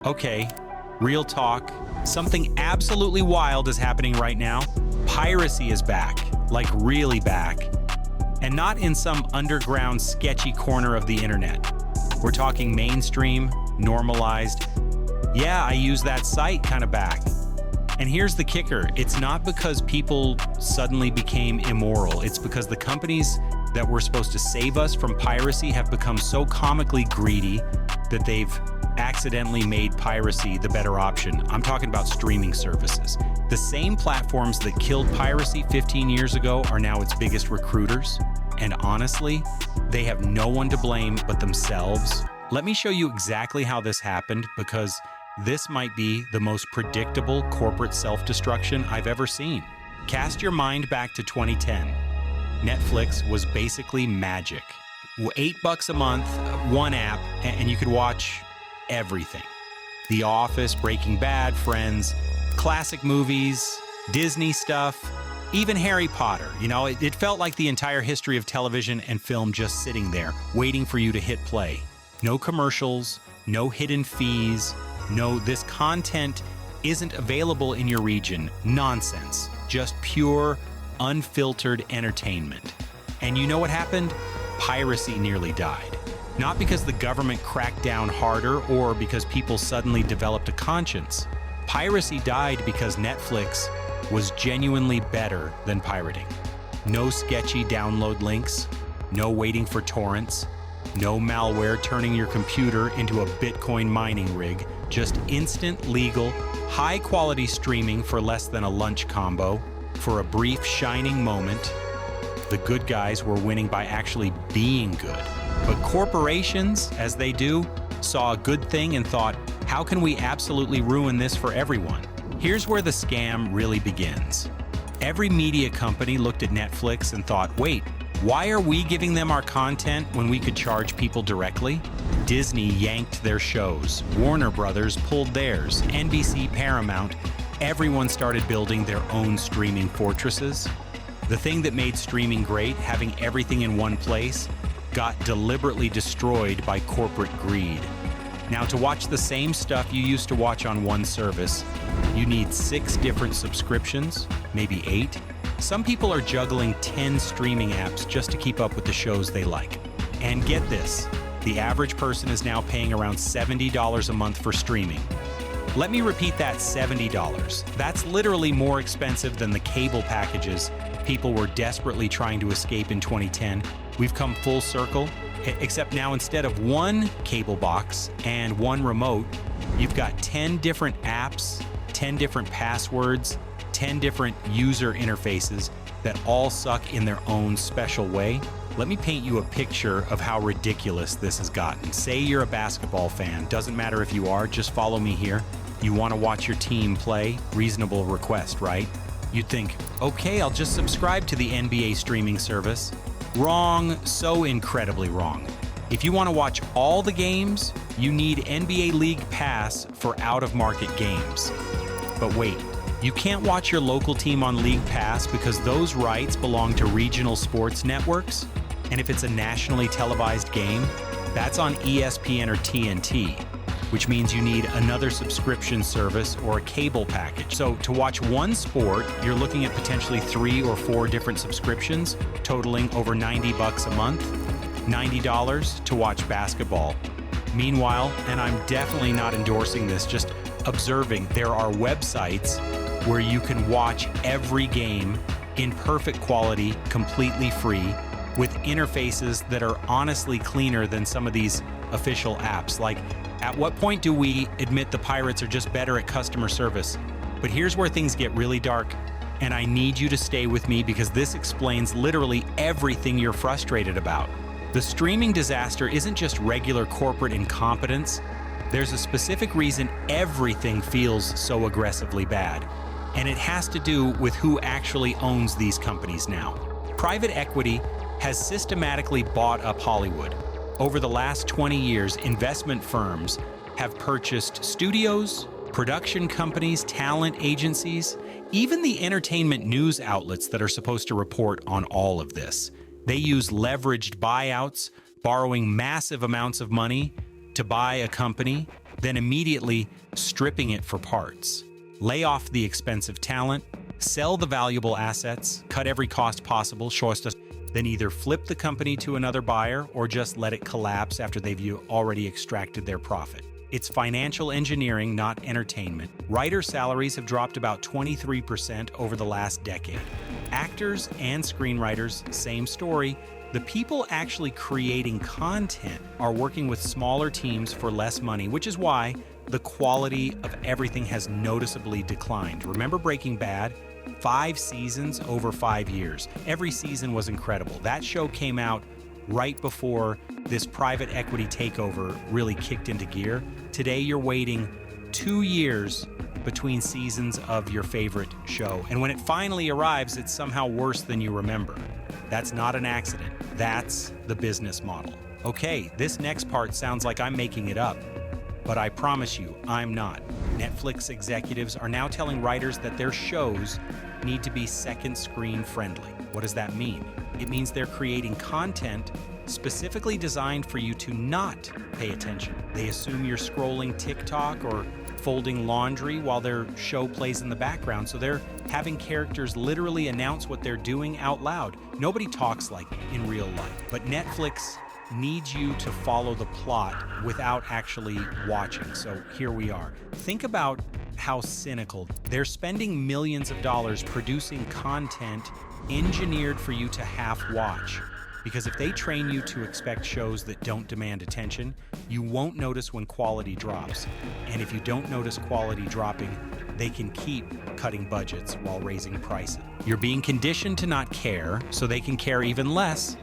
Okay, real talk. Something absolutely wild is happening right now. Piracy is back, like really back. And not in some underground, sketchy corner of the internet. We're talking mainstream, normalized. Yeah, I use that site kind of back. And here's the kicker. It's not because people suddenly became immoral. It's because the companies that were supposed to save us from piracy have become so comically greedy that they've accidentally made piracy the better option. I'm talking about streaming services. The same platforms that killed piracy 15 years ago are now its biggest recruiters. And honestly, they have no one to blame but themselves. Let me show you exactly how this happened, because this might be the most predictable corporate self-destruction I've ever seen. Cast your mind back to 2010. Netflix was basically magic. $8 a month, one app, and you could watch everything. The Office, Breaking Bad, Friends, classic movies, Disney stuff, even Harry Potter. You know, it felt like the entire history of television and film just sitting there, waiting for you to hit play. No commercials, no hidden fees, no this content isn't available in your region. Nonsense. Just pure, unfiltered entertainment. And you know what happened? Piracy nearly died. Not because the government cracked down harder or because people suddenly developed a conscience. Piracy died because Netflix was genuinely better than pirating. No sketchy download links, no waiting for torrents, no malware turning your computer into a Bitcoin mining rig, just instant, legal, high-quality streaming for less than a lunch combo. For a brief, shining moment, the good guys were winning by actually being good. But corporations, as they do, saw a good thing and thought, how can we absolutely ruin this for everyone? Here's where the scam really begins. Every media company looked at Netflix and thought, wait, why are we giving them our content when we could charge people directly? Disney yanked their shows. Warner Brothers pulled theirs. NBC, Paramount, everyone started building their own streaming fortresses. The thing that made streaming great, having everything in one place, got deliberately destroyed by corporate greed. Now, to watch the same stuff you used to watch on one service, you need 6 different subscriptions, maybe 8. Some people are juggling 10 streaming apps just to keep up with the shows they like. And get this, the average person is now paying around $70 a month for streaming. Let me repeat that, $70. That's literally more expensive than the cable packages people were desperately trying to escape in 2010. We've come full circle, except now instead of one cable box and one remote, you've got 10 different apps, 10 different passwords, 10 different user interfaces that all suck in their own special way. Let me paint you a picture of how ridiculous this has gotten. Say you're a basketball fan. Doesn't matter if you are, just follow me here. You want to watch your team play? Reasonable request, right? You'd think, okay, I'll just subscribe to the NBA streaming service. Wrong, so incredibly wrong. If you want to watch all the games, you need NBA League Pass for out-of-market games. But wait, you can't watch your local team on League Pass because those rights belong to regional sports networks? And if it's a nationally televised game, that's on ESPN or TNT, which means you need another subscription service or a cable package. So to watch one sport, you're looking at potentially 3 or 4 different subscriptions, totaling over $90 a month, $90 to watch basketball. Meanwhile, and I'm definitely not endorsing this, just observing, there are websites where you can watch every game in perfect quality, completely free, with interfaces that are honestly cleaner than some of these official apps. Like, at what point do we admit the pirates are just better at customer service? But here's where things get really dark, and I need you to stay with me because this explains literally everything you're frustrated about. The streaming disaster isn't just regular corporate incompetence. There's a specific reason everything feels so aggressively bad, and it has to do with who actually owns these companies now. Private equity has systematically bought up Hollywood. Over the last 20 years, investment firms have purchased studios, production companies, talent agencies, even the entertainment news outlets that are supposed to report on all of this. They use leveraged buyouts, borrowing massive amounts of money to buy a company, then immediately stripping it for parts. Lay off the expensive talent, sell the valuable assets, cut every cost possible, then either flip the company to another buyer or just let it collapse after they've already extracted their profit. It's financial engineering, not entertainment. Writer salaries have dropped about 23% over the last decade. Actors and screenwriters, same story. The people actually creating content are working with smaller teams for less money, which is why the quality of everything has noticeably declined. Remember Breaking Bad? 5 seasons over 5 years. Every season was incredible. That show came out right before this private equity takeover really kicked into gear. Today, you're waiting 2 years between seasons of your favorite show. And when it finally arrives, it's somehow worse than you remember. That's not an accident. That's the business model. Okay, this next part sounds like I'm making it up, but I promise you, I'm not. Netflix executives are now telling writers that their shows need to be second screen friendly. What does that mean? It means they're creating content specifically designed for you to not pay attention. They assume you're scrolling TikTok or folding laundry while their show plays in the background, so they're having characters literally announce what they're doing out loud. Nobody talks like in real life, but Netflix needs you to follow the plot without actually watching. So here we are. Think about how cynical. They're spending millions of dollars producing content engineered for you to half watch. Because if they train you to expect shows that don't demand attention, you won't notice when quality drops. And if you don't notice quality dropping, they can keep cutting budgets while raising prices. You're being conditioned to not care, so they can care even less.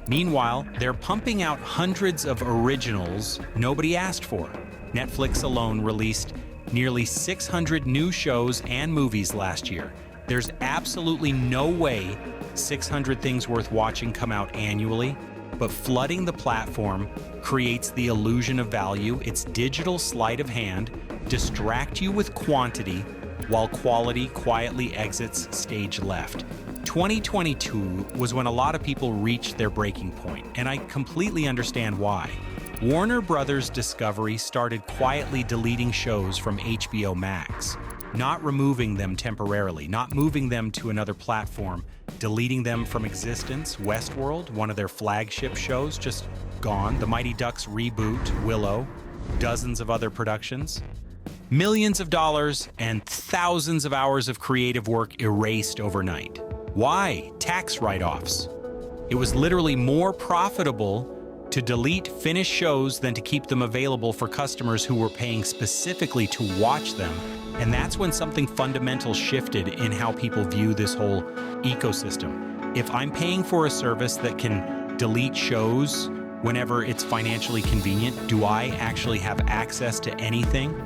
Meanwhile, they're pumping out hundreds of originals nobody asked for. Netflix alone released nearly 600 new shows and movies last year. There's absolutely no way 600 things worth watching come out annually, but flooding the platform creates the illusion of value. Its digital sleight of hand distract you with quantity while quality quietly exits stage left. 2022 was when a lot of people reached their breaking point, and I completely understand why. Warner Brothers Discovery started quietly deleting shows from HBO Max, not removing them temporarily, not moving them to another platform, deleting them from existence. Westworld, one of their flagship shows, just gone. The Mighty Ducks reboot, Willow, dozens of other productions. Millions of dollars and thousands of hours of creative work erased overnight. Why? Tax write-offs. It was literally more profitable to delete finished shows than to keep them available for customers who were paying specifically to watch them. And that's when something fundamental shifted in how people view this whole ecosystem. If I'm paying for a service that can delete shows whenever it's financially convenient, do I actually have access to anything?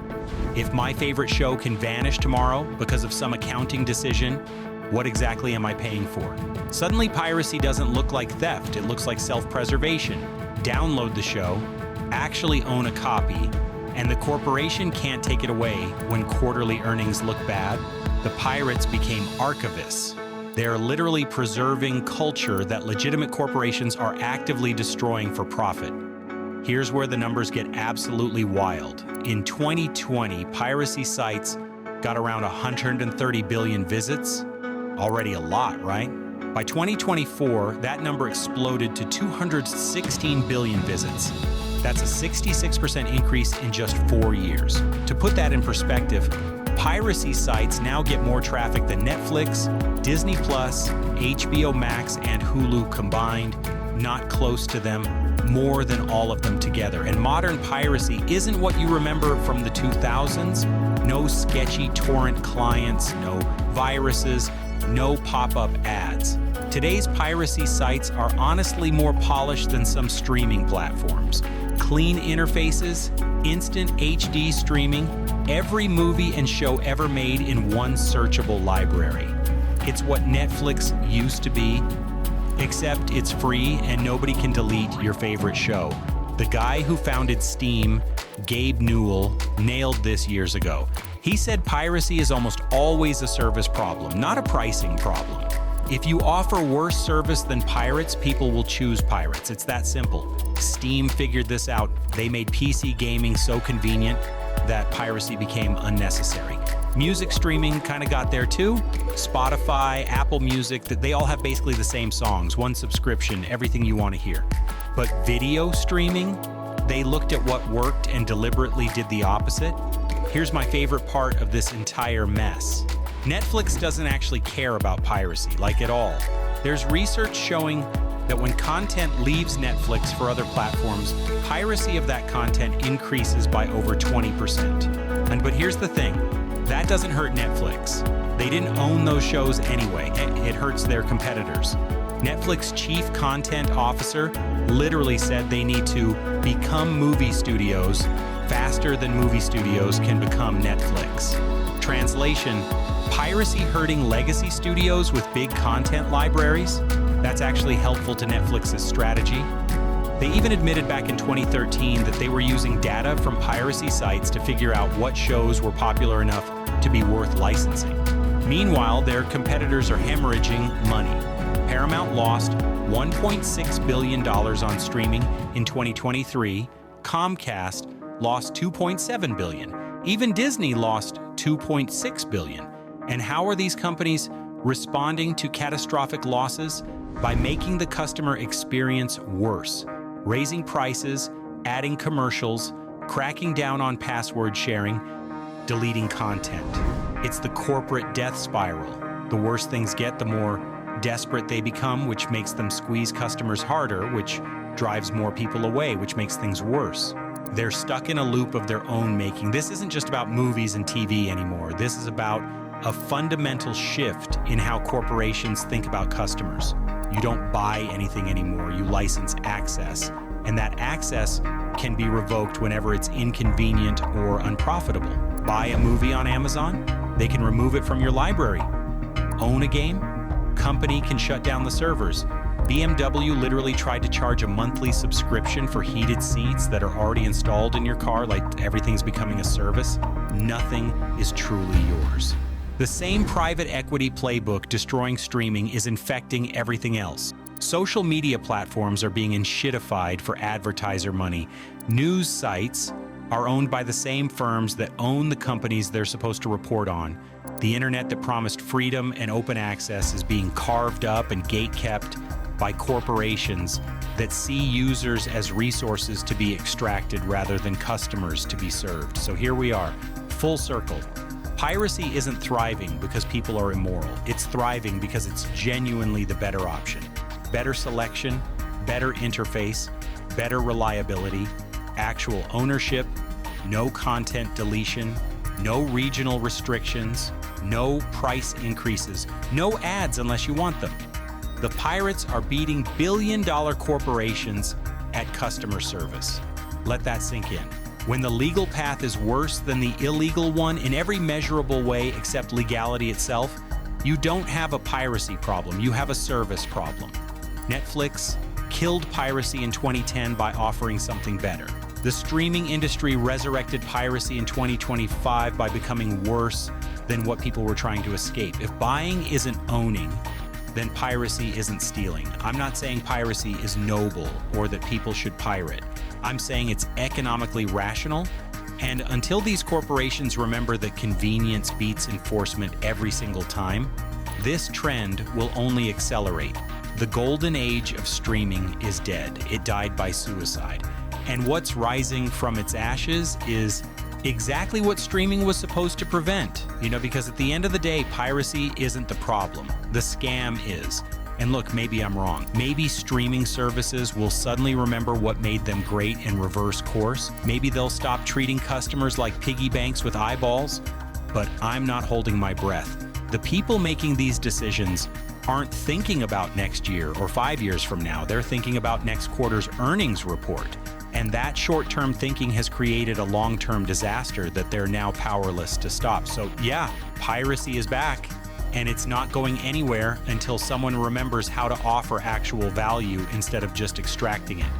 If my favorite show can vanish tomorrow because of some accounting decision, what exactly am I paying for? Suddenly, piracy doesn't look like theft. It looks like self-preservation. Download the show, actually own a copy, and the corporation can't take it away when quarterly earnings look bad. The pirates became archivists. They're literally preserving culture that legitimate corporations are actively destroying for profit. Here's where the numbers get absolutely wild. In 2020, piracy sites got around 130 billion visits. Already a lot, right? By 2024, that number exploded to 216 billion visits. That's a 66% increase in just 4 years. To put that in perspective, piracy sites now get more traffic than Netflix, Disney+, HBO Max, and Hulu combined, not close to them, more than all of them together. And modern piracy isn't what you remember from the 2000s. No sketchy torrent clients, no viruses, no pop-up ads. Today's piracy sites are honestly more polished than some streaming platforms. Clean interfaces, instant HD streaming, every movie and show ever made in one searchable library. It's what Netflix used to be, except it's free and nobody can delete your favorite show. The guy who founded Steam, Gabe Newell, nailed this years ago. He said piracy is almost always a service problem, not a pricing problem. If you offer worse service than pirates, people will choose pirates. It's that simple. Steam figured this out. They made PC gaming so convenient. that piracy became unnecessary. Music streaming kind of got there too. Spotify, Apple Music, they all have basically the same songs, one subscription, everything you want to hear. But video streaming, they looked at what worked and deliberately did the opposite. Here's my favorite part of this entire mess. Netflix doesn't actually care about piracy, like at all. There's research showing that when content leaves Netflix for other platforms, piracy of that content increases by over 20%. But here's the thing, that doesn't hurt Netflix. They didn't own those shows anyway. It hurts their competitors. Netflix chief content officer literally said they need to become movie studios faster than movie studios can become Netflix. Translation, piracy hurting legacy studios with big content libraries? That's actually helpful to Netflix's strategy. They even admitted back in 2013 that they were using data from piracy sites to figure out what shows were popular enough to be worth licensing. Meanwhile, their competitors are hemorrhaging money. Paramount lost $1.6 billion on streaming in 2023. Comcast lost $2.7 billion. Even Disney lost $2.6 billion. And how are these companies responding to catastrophic losses? By making the customer experience worse, raising prices, adding commercials, cracking down on password sharing, deleting content. It's the corporate death spiral. The worse things get, the more desperate they become, which makes them squeeze customers harder, which drives more people away, which makes things worse. They're stuck in a loop of their own making. This isn't just about movies and TV anymore. This is about a fundamental shift in how corporations think about customers. You don't buy anything anymore, you license access. And that access can be revoked whenever it's inconvenient or unprofitable. Buy a movie on Amazon, they can remove it from your library. Own a game, company can shut down the servers. BMW literally tried to charge a monthly subscription for heated seats that are already installed in your car, like everything's becoming a service. Nothing is truly yours. The same private equity playbook destroying streaming is infecting everything else. Social media platforms are being enshittified for advertiser money. News sites are owned by the same firms that own the companies they're supposed to report on. The internet that promised freedom and open access is being carved up and gatekept by corporations that see users as resources to be extracted rather than customers to be served. So here we are, full circle. Piracy isn't thriving because people are immoral. It's thriving because it's genuinely the better option. Better selection, better interface, better reliability, actual ownership, no content deletion, no regional restrictions, no price increases, no ads unless you want them. The pirates are beating billion-dollar corporations at customer service. Let that sink in. When the legal path is worse than the illegal one in every measurable way except legality itself, you don't have a piracy problem, you have a service problem. Netflix killed piracy in 2010 by offering something better. The streaming industry resurrected piracy in 2025 by becoming worse than what people were trying to escape. If buying isn't owning, then piracy isn't stealing. I'm not saying piracy is noble or that people should pirate. I'm saying it's economically rational, and until these corporations remember that convenience beats enforcement every single time, this trend will only accelerate. The golden age of streaming is dead. It died by suicide. And what's rising from its ashes is exactly what streaming was supposed to prevent. Because at the end of the day, piracy isn't the problem. The scam is. And look, maybe I'm wrong. Maybe streaming services will suddenly remember what made them great and reverse course. Maybe they'll stop treating customers like piggy banks with eyeballs. But I'm not holding my breath. The people making these decisions aren't thinking about next year or 5 years from now. They're thinking about next quarter's earnings report. And that short-term thinking has created a long-term disaster that they're now powerless to stop. So yeah, piracy is back. And it's not going anywhere until someone remembers how to offer actual value instead of just extracting it.